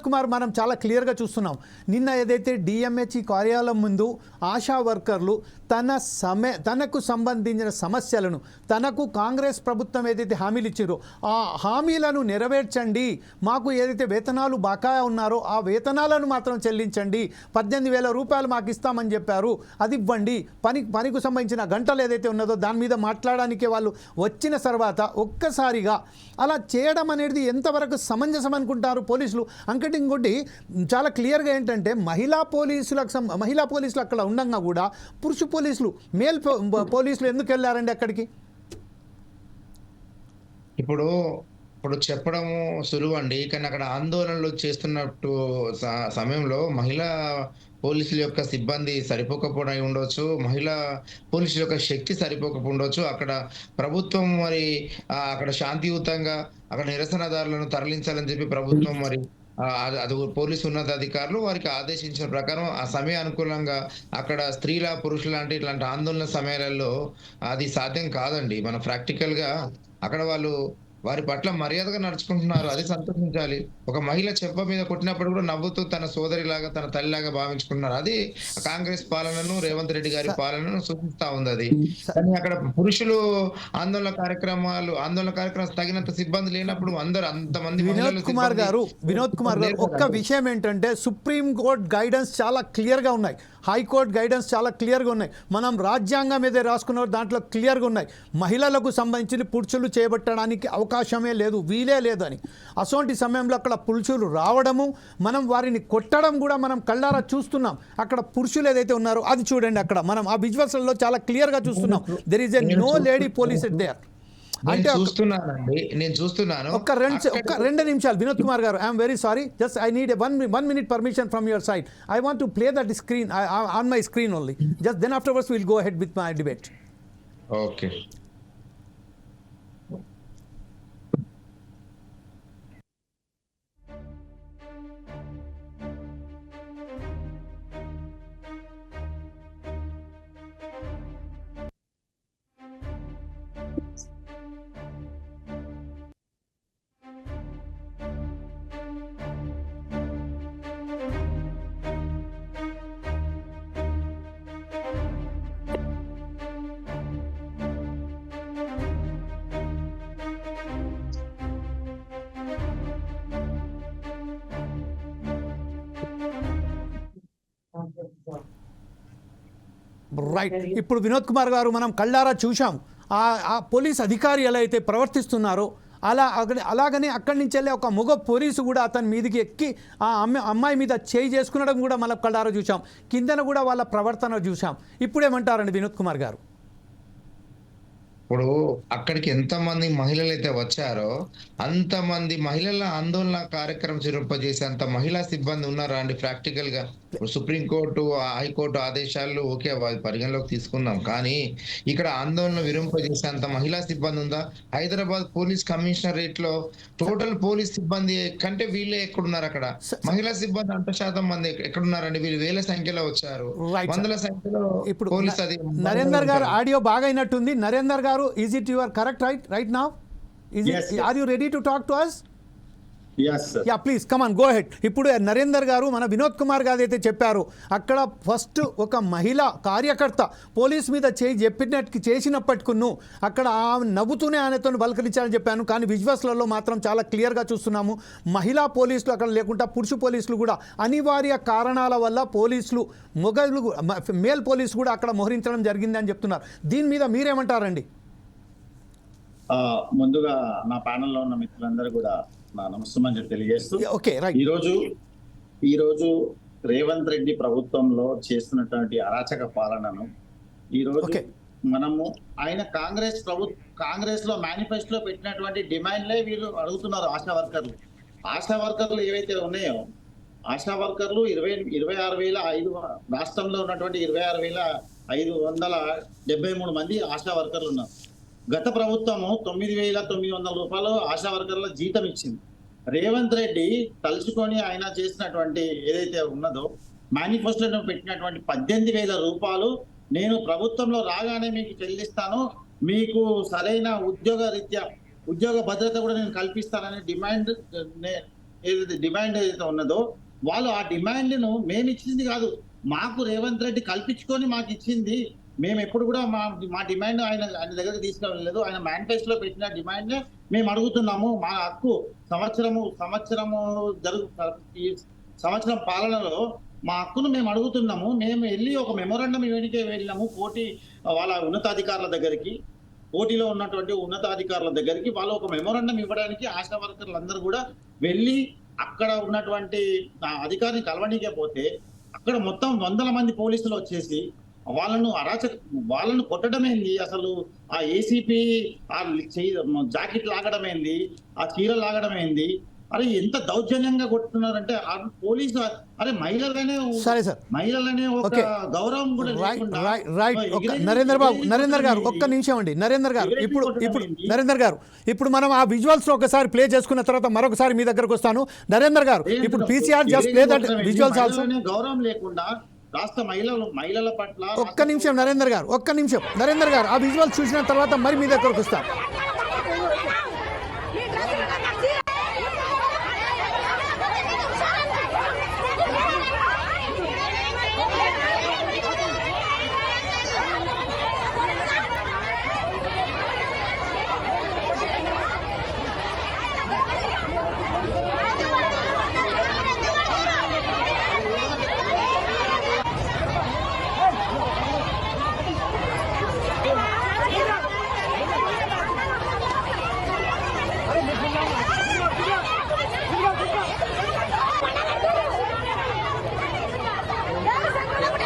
కుమార్, మనం చాలా క్లియర్గా చూస్తున్నాం. నిన్న ఏదైతే డిఎంహెచ్ కార్యాలయం ముందు ఆశా వర్కర్లు తనకు సంబంధించిన సమస్యలను, తనకు కాంగ్రెస్ ప్రభుత్వం ఏదైతే హామీలు ఇచ్చారో ఆ హామీలను నెరవేర్చండి, మాకు ఏదైతే వేతనాలు బకాయా ఉన్నారో ఆ వేతనాలను మాత్రం చెల్లించండి, 18,000 రూపాయలు మాకు ఇస్తామని చెప్పారు, అది ఇవ్వండి, పనికి సంబంధించిన గంటలు ఏదైతే ఉన్నదో దాని మీద మాట్లాడడానికి వాళ్ళు వచ్చిన తర్వాత ఒక్కసారిగా అలా చేయడం అనేది ఎంతవరకు సమంజసం అనుకుంటారు పోలీసులు? అంకటి ఇంకోటి చాలా క్లియర్గా ఏంటంటే మహిళా పోలీసులు అక్కడ ఉండగా కూడా పురుష పోలీసులు, మేల్ పోలీసులు ఎందుకు వెళ్ళారండి అక్కడికి? ఇప్పుడు చెప్పడము సులువు అండి, కానీ అక్కడ ఆందోళనలు చేస్తున్నట్టు సమయంలో మహిళా పోలీసుల యొక్క సిబ్బంది సరిపోకపోవడం ఉండొచ్చు, మహిళా పోలీసుల యొక్క శక్తి సరిపోకపోవచ్చు. అక్కడ ప్రభుత్వం మరి అక్కడ శాంతియుతంగా అక్కడ నిరసనదారులను తరలించాలని చెప్పి ప్రభుత్వం మరి అది పోలీసు ఉన్నతాధికారులు వారికి ఆదేశించిన ప్రకారం ఆ సమయానుకూలంగా అక్కడ స్త్రీల పురుషుల అంటే ఇట్లాంటి ఆందోళన సమయాలలో అది సాధ్యం కాదండి. మనం ప్రాక్టికల్ గా అక్కడ వాళ్ళు వారి పట్ల మర్యాదగా నడుచుకుంటున్నారు, అది సంతోషించాలి. ఒక మహిళ చెంప మీద కొట్టినప్పుడు కూడా నవ్వుతూ తన సోదరిలాగా తన తల్లిలాగా భావించుకుంటున్నారు. అది కాంగ్రెస్ పాలనను, రేవంత్ రెడ్డి గారి పాలనను సూచిస్తా ఉంది. అది కానీ అక్కడ పురుషులు ఆందోళన కార్యక్రమం తగినంత సిబ్బంది లేనప్పుడు అందరూ అంతమంది వినోద్ కుమార్ గారు ఒక్క విషయం ఏంటంటే సుప్రీం కోర్ట్ గైడెన్స్ చాలా క్లియర్గా ఉన్నాయి, హైకోర్టు గైడెన్స్ చాలా క్లియర్గా ఉన్నాయి, మనం రాజ్యాంగం ఏదో రాసుకున్న దాంట్లో క్లియర్గా ఉన్నాయి, మహిళలకు సంబంధించి పురుషులు చేపట్టడానికి అవకాశమే లేదు, వీలే లేదు అని. అసోంటి సమయంలో అక్కడ పురుషులు రావడము, మనం వారిని కొట్టడం కూడా మనం కళ్ళారా చూస్తున్నాం. అక్కడ పురుషులు ఏదైతే ఉన్నారో అది చూడండి, అక్కడ మనం ఆ విజువల్స్లో చాలా క్లియర్గా చూస్తున్నాం. There is a no lady police there. అంటే నేను చూస్తున్నాను. ఒక్క రెండు నిమిషాలు Vinod Kumar garu, I'm very sorry, just I need one minute permission from your side. I want to play that screen on my screen only. Just then afterwards will go ahead with my debate. Okay. Right. ఇప్పుడు వినోద్ కుమార్ గారు మనం కళ్ళారా చూసాం ఆ police అధికారి ఎలా అయితే ప్రవర్తిస్తున్నారో అలాగనే అక్కడి నుంచి వెళ్ళి ఒక మగ పోలీసు కూడా అతని మీదకి ఎక్కి ఆ అమ్మాయి మీద చేయి చేసుకునడం కూడా మనం కళ్ళారా చూసాం, కిందన కూడా వాళ్ళ ప్రవర్తన చూసాం. ఇప్పుడేమంటారండి వినోద్ కుమార్ గారు? ఇప్పుడు అక్కడికి ఎంతమంది మహిళలు అయితే వచ్చారో అంతమంది మహిళల ఆందోళన కార్యక్రమం చిరుంపజేసేంత మహిళా సిబ్బంది ఉన్నారా అండి? ప్రాక్టికల్ గా సుప్రీంకోర్టు, హైకోర్టు ఆదేశాలు ఓకే పరిగణలోకి తీసుకున్నాం, కానీ ఇక్కడ ఆందోళన విరింపజేసేంత మహిళా సిబ్బంది ఉందా? హైదరాబాద్ పోలీస్ కమిషనరేట్ లో టోటల్ పోలీస్ సిబ్బంది కంటే వీళ్ళే ఎక్కడున్నారు? అక్కడ మహిళా సిబ్బంది అంత శాతం మంది ఎక్కడున్నారండి? వీళ్ళు వేల సంఖ్యలో వచ్చారు, వందల సంఖ్యలో. ఇప్పుడు నరేందర్ గారు ఆడియో బాగా అయినట్టుంది. నరేందర్ గారు, is it you are correct right now? Yes. Are you ready to talk to us? Yes, sir. Yeah, please come on, go ahead. ఇప్పుడు నరేందర్ గారు మన వినోద్ కుమార్ గారు అయితే చెప్పారు, అక్కడ ఫస్ట్ ఒక మహిళా కార్యకర్త పోలీస్ మీద చేసినప్పటికును అక్కడ నవ్వుతూనే ఆయనతో పలకరించాలని చెప్పాను, కానీ విజువల్స్లలో మాత్రం చాలా క్లియర్గా చూస్తున్నాము మహిళా పోలీసులు అక్కడ లేకుండా పురుష పోలీసులు కూడా అనివార్య కారణాల వల్ల పోలీసులు మేల్ పోలీసు కూడా అక్కడ మోహరించడం జరిగిందని చెప్తున్నారు. దీని మీద మీరేమంటారండి? ముందుగా నా ప్యానెల్లో ఉన్న మిత్రులందరూ కూడా నా నమస్కారం తెలియజేస్తూ, ఈరోజు రేవంత్ రెడ్డి ప్రభుత్వంలో చేస్తున్నటువంటి అరాచక పాలనను ఈరోజు మనము ఆయన కాంగ్రెస్ లో మేనిఫెస్టోలో పెట్టినటువంటి డిమాండ్లే వీళ్ళు అడుగుతున్నారు. ఆశా వర్కర్లు ఏవైతే ఉన్నాయో, ఆశా వర్కర్లు 26,500 రాష్ట్రంలో ఉన్నటువంటి 26,573 మంది ఆశా వర్కర్లు ఉన్నారు. గత ప్రభుత్వము 9,900 రూపాయలు ఆశా వర్కర్ల జీతం ఇచ్చింది. రేవంత్ రెడ్డి తలుచుకొని ఆయన చేసినటువంటి ఏదైతే ఉన్నదో మేనిఫెస్టోలో పెట్టినటువంటి 18,000 రూపాయలు నేను ప్రభుత్వంలో రాగానే మీకు చెల్లిస్తాను, మీకు సరైన ఉద్యోగ భద్రత కూడా నేను కల్పిస్తాననే డిమాండ్ ఏదైతే డిమాండ్ ఏదైతే ఉన్నదో వాళ్ళు ఆ డిమాండ్ను మేము ఇచ్చింది కాదు, మాకు రేవంత్ రెడ్డి కల్పించుకొని మాకు ఇచ్చింది. మేము ఎప్పుడు కూడా మా డిమాండ్ ఆయన దగ్గరికి తీసుకెళ్ళలేదు. ఆయన మేనిఫెస్టోలో పెట్టిన డిమాండ్ మేము అడుగుతున్నాము. మా హక్కు సంవత్సరం పాలనలో మా హక్కును మేము అడుగుతున్నాము. మేము వెళ్ళి ఒక మెమోరాండం ఇవ్వడానికే వెళ్ళినాము వాళ్ళ ఉన్నతాధికారుల దగ్గరికి, పోటీలో ఉన్నటువంటి ఉన్నతాధికారుల దగ్గరికి వాళ్ళు ఒక మెమోరాండం ఇవ్వడానికి ఆశా వర్కర్లు అందరూ కూడా వెళ్ళి అక్కడ ఉన్నటువంటి అధికారిని కలవనీకే పోతే అక్కడ మొత్తం 100 మంది పోలీసులు వచ్చేసి వాళ్ళను కొట్టడం ఏంది, అసలు ఆ ఏసీపీ ఆ జాకెట్ లాగడం ఏంది, ఆ చీర లాగడం ఏంది, అరే ఎంత దౌర్జన్యంగా కొట్టుతున్నారంటే ఆ పోలీసు అరే సరే సార్, మహిళలనే ఒక గౌరవం కూడా లేకుండా నరేందర్ గారు ఒక్క నిమిషం అండి. నరేందర్ గారు ఇప్పుడు మనం ఆ విజువల్స్ ఒకసారి ప్లే చేసుకున్న తర్వాత మరొకసారి మీ దగ్గరకు వస్తాను. నరేందర్ గారు ఇప్పుడు PCR just play that visuals also. గౌరవం లేకుండా రాష్ట్ర మహిళల పట్ల ఒక్క నిమిషం నరేందర్ గారు ఆ విజువల్స్ చూసిన తర్వాత మరి మీ దగ్గరకు వస్తాను.